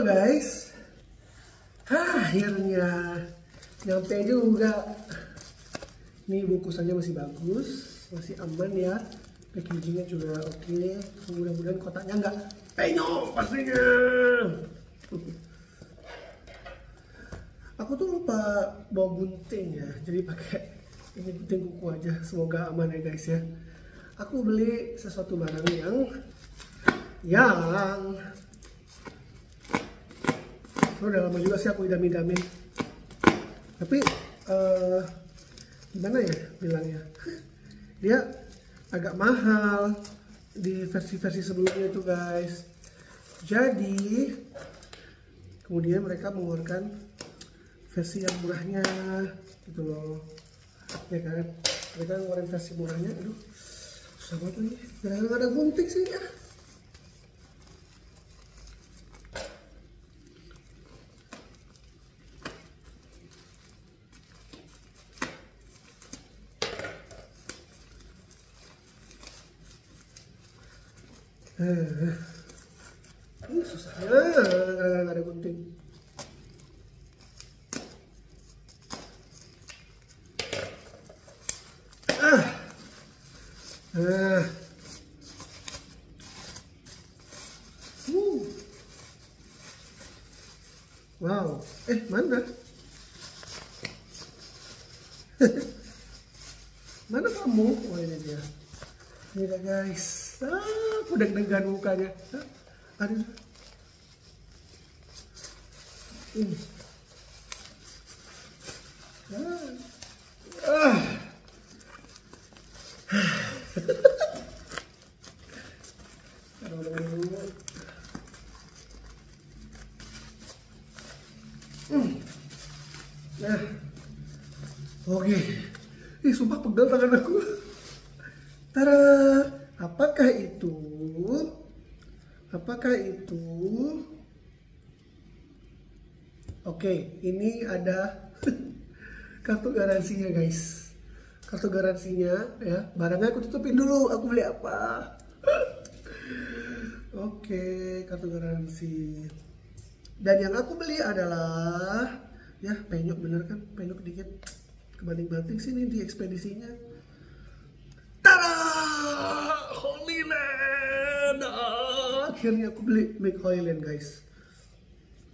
Halo guys, akhirnya nyampe juga. Ini bungkusannya masih bagus, masih aman ya. Packagingnya juga oke. Mudah-mudahan kotaknya nggak penyok pastinya. Aku tuh lupa bawa gunting ya, jadi pakai ini gunting kuku aja. Semoga aman ya guys ya. Aku beli sesuatu barang yang udah lama juga sih aku idam-idamin, tapi gimana ya bilangnya, dia agak mahal di versi-versi sebelumnya itu guys. Jadi kemudian mereka mengeluarkan versi yang murahnya gitu loh ya kan. Mereka ngeluarin versi murahnya. Aduh susah banget lagi, jangan ada gunting sih ya. Ini susahnya nggak ada gunting. Wow, mana? Mana kamu? Oh ini dia. Ini dia guys. Aku deg-degan mukanya. Aduh. Ini. Nah, oke. Ih, sumpah pegel tangan aku. Tada, apakah itu? Oke, ini ada kartu garansinya guys. Kartu garansinya ya. Barangnya aku tutupin dulu. Aku beli apa? Oke, kartu garansi. Dan yang aku beli adalah ya penyok, bener kan? Penyok dikit kebanting-banting sini di ekspedisinya. Tada! Holy Land! Akhirnya aku beli Make Holy Land guys.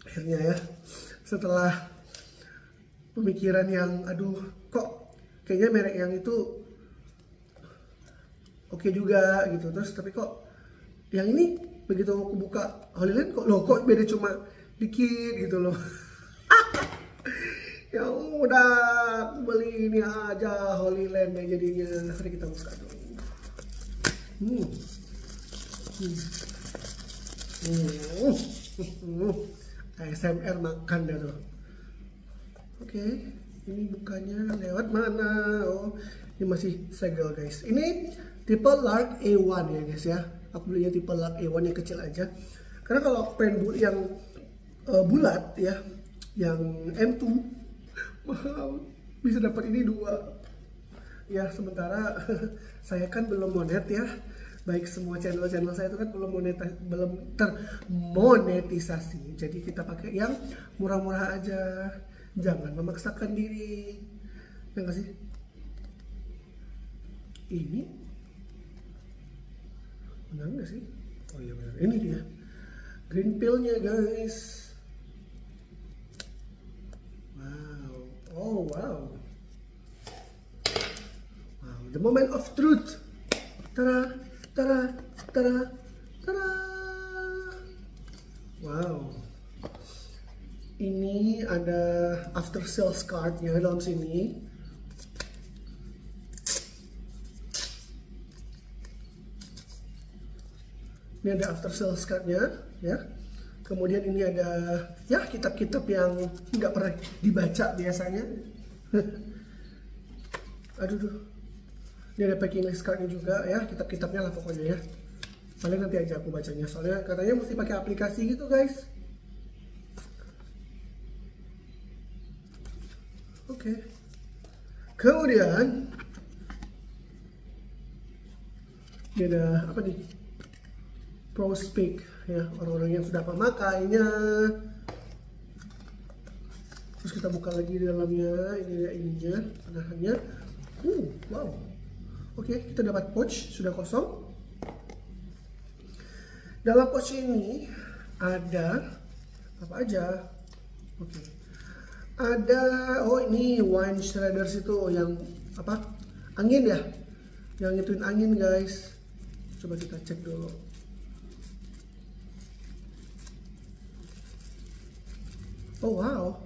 Akhirnya ya. Setelah pemikiran yang aduh kok kayaknya merek yang itu oke juga gitu, terus tapi kok yang ini begitu aku buka Holy Land kok beda cuma dikit gitu loh. Ya udah aku beli ini aja Holy Land jadinya. Mari kita buka dulu. ASMR makan dah tuh. Oke, ini bukanya lewat mana? Oh, ini masih segel guys. Ini tipe Lark A1 ya guys ya. Aku belinya tipe Lark A1 yang kecil aja. Karena kalau aku pengen yang bulat ya, yang M2 bisa dapat ini 2. Ya sementara saya kan belum monet ya. Baik semua channel saya itu kan belum termonetisasi. Jadi kita pakai yang murah-murah aja. Jangan memaksakan diri. Ya nggak sih? Ini benar nggak sih? Oh iya benar. Ini dia. Green pill-nya guys. Wow. Oh wow. Wow. The moment of truth. Tada. Tada, tada, tada. Wow. Ini ada after sales card-nya dalam sini. Ini ada after sales card-nya ya. Kemudian ini ada ya kitab-kitab yang nggak pernah dibaca biasanya. Aduh. Ini ada packing list card-nya juga ya, kitab-kitabnya lah pokoknya ya. Paling nanti aja aku bacanya, soalnya katanya mesti pakai aplikasi gitu guys. Oke. Kemudian ini ada apa nih? pro speak ya, orang-orang yang sudah memakainya. Terus kita buka lagi di dalamnya, ini dia ininya, penahannya. Wow. Oke, kita dapat pouch sudah kosong. Dalam pouch ini ada apa aja? Oke. Ada, oh ini wine shredders itu yang apa? Angin ya? Yang ngituin angin guys. Coba kita cek dulu. Oh wow.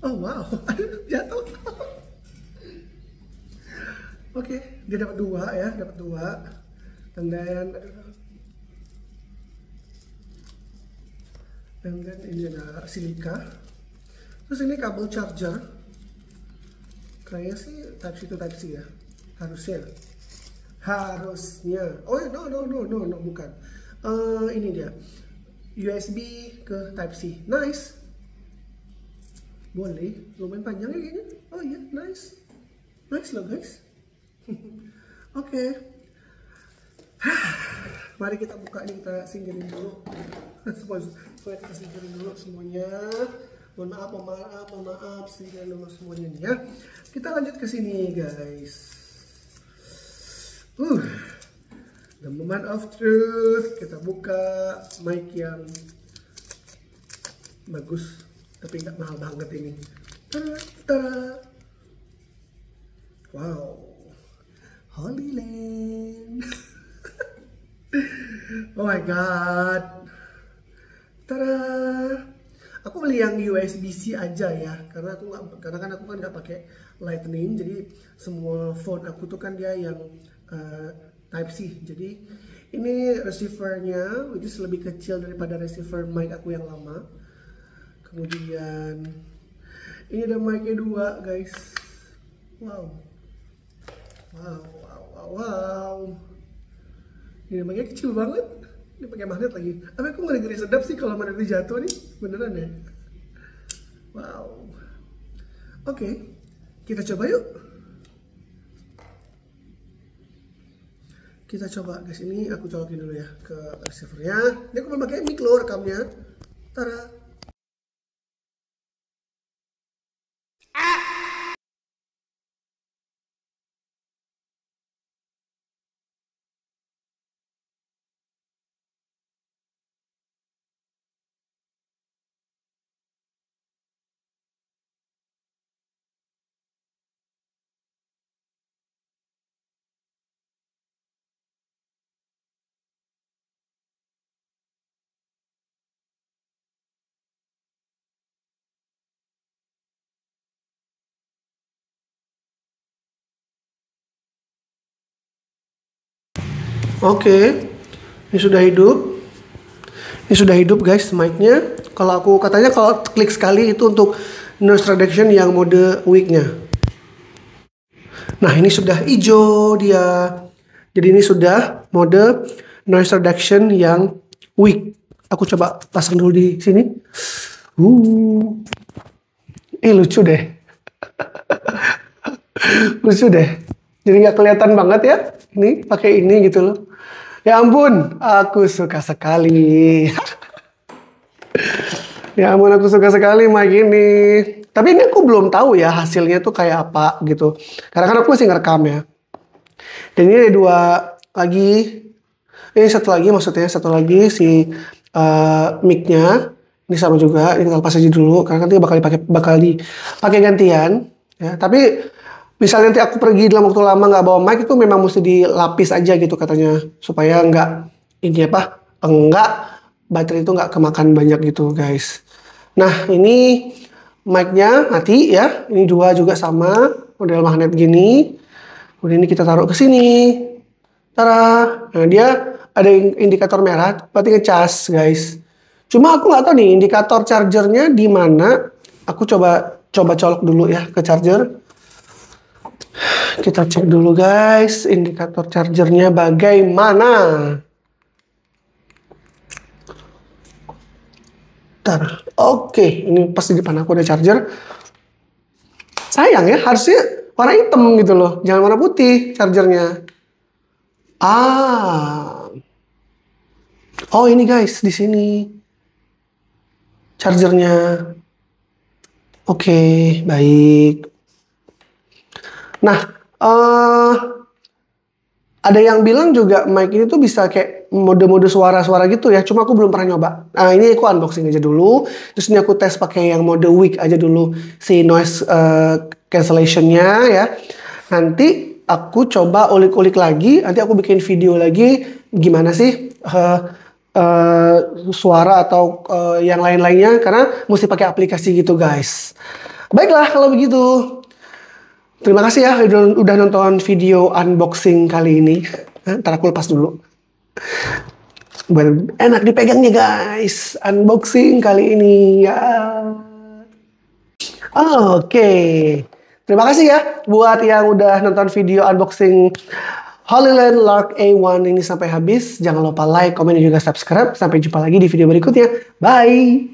Oh wow. Jatuh. Oke, dia dapat 2 ya, dapat 2. Dan ini ada silika. Terus ini kabel charger. Kayaknya sih Type C to Type C ya. Harusnya. Oh no, bukan. Ini dia. USB ke Type C. Nice. Boleh. Lumayan panjang ya kayaknya. Oh iya, nice. Nice loh guys. Oke. Mari kita buka ini, kita singkirin dulu. Supaya kita singkirin dulu semuanya. Mohon maaf, singkirin dulu semuanya nih ya. Kita lanjut ke sini guys. The moment of truth. Kita buka mic yang bagus, tapi nggak mahal banget ini. Tada. Wow. Holy Land. Oh my god. Tada. Aku beli yang USB-C aja ya, karena aku kan nggak pakai Lightning, jadi semua phone aku tuh kan dia yang Type C. Jadi ini receivernya, which is lebih kecil daripada receiver mic aku yang lama. Kemudian ini ada mic-nya 2 guys. Wow. Ini mic-nya kecil banget. Ini pakai magnet lagi. Tapi aku ngeri-ngeri sedap sih kalau magnetnya jatuh nih, beneran ya. Wow. Oke, kita coba yuk. Kita coba guys, ini aku colokin dulu ya ke receivernya. Ini aku pakai mic loh rekamnya. Tada. Oke, ini sudah hidup. Ini sudah hidup guys mic-nya. Kalau aku katanya kalau klik sekali itu untuk noise reduction yang mode weak-nya. Nah, ini sudah hijau dia. Jadi ini sudah mode noise reduction yang weak. Aku coba pasang dulu di sini. Lucu deh. Lucu deh. Jadi nggak kelihatan banget ya. Ini pakai ini gitu loh. Ya ampun, aku suka sekali. Ya ampun, aku suka sekali mic ini. Tapi ini aku belum tahu ya hasilnya tuh kayak apa gitu. Karena kan aku masih ngerekam ya. Dan ini ada 2 lagi. Ini satu lagi si mic-nya. Ini sama juga. Ini lepas aja dulu karena nanti bakal dipakai gantian. Ya, tapi misalnya nanti aku pergi dalam waktu lama nggak bawa mic, itu memang mesti dilapis aja gitu katanya, supaya enggak baterai itu nggak kemakan banyak gitu guys. Nah ini mic-nya mati ya, ini 2 juga sama model magnet gini. Kemudian ini kita taruh ke sini. Tara, nah dia ada indikator merah, berarti ngecas guys. Cuma aku nggak tahu nih indikator chargernya di mana. Aku coba colok dulu ya ke charger. Kita cek dulu guys, indikator chargernya bagaimana. Oke, ini pas di depan aku ada charger. Sayang ya, harusnya warna hitam gitu loh, jangan warna putih chargernya. Oh ini guys, di sini chargernya. Oke, baik. Nah, ada yang bilang juga mic ini tuh bisa kayak mode-mode suara-suara gitu ya. Cuma aku belum pernah nyoba. Nah, ini aku unboxing aja dulu. Terus ini aku tes pakai yang mode weak aja dulu. Si noise cancellation-nya ya. Nanti aku coba ulik-ulik lagi. Nanti aku bikin video lagi. Gimana sih suara atau yang lain-lainnya. Karena mesti pakai aplikasi gitu guys. Baiklah kalau begitu. Terima kasih ya udah nonton video unboxing kali ini. Ntar aku lepas dulu. Enak dipegangnya guys. Unboxing kali ini ya. Oke. Terima kasih ya buat yang udah nonton video unboxing HoloLens Lark A1 ini sampai habis. Jangan lupa like, komen, dan juga subscribe. Sampai jumpa lagi di video berikutnya. Bye!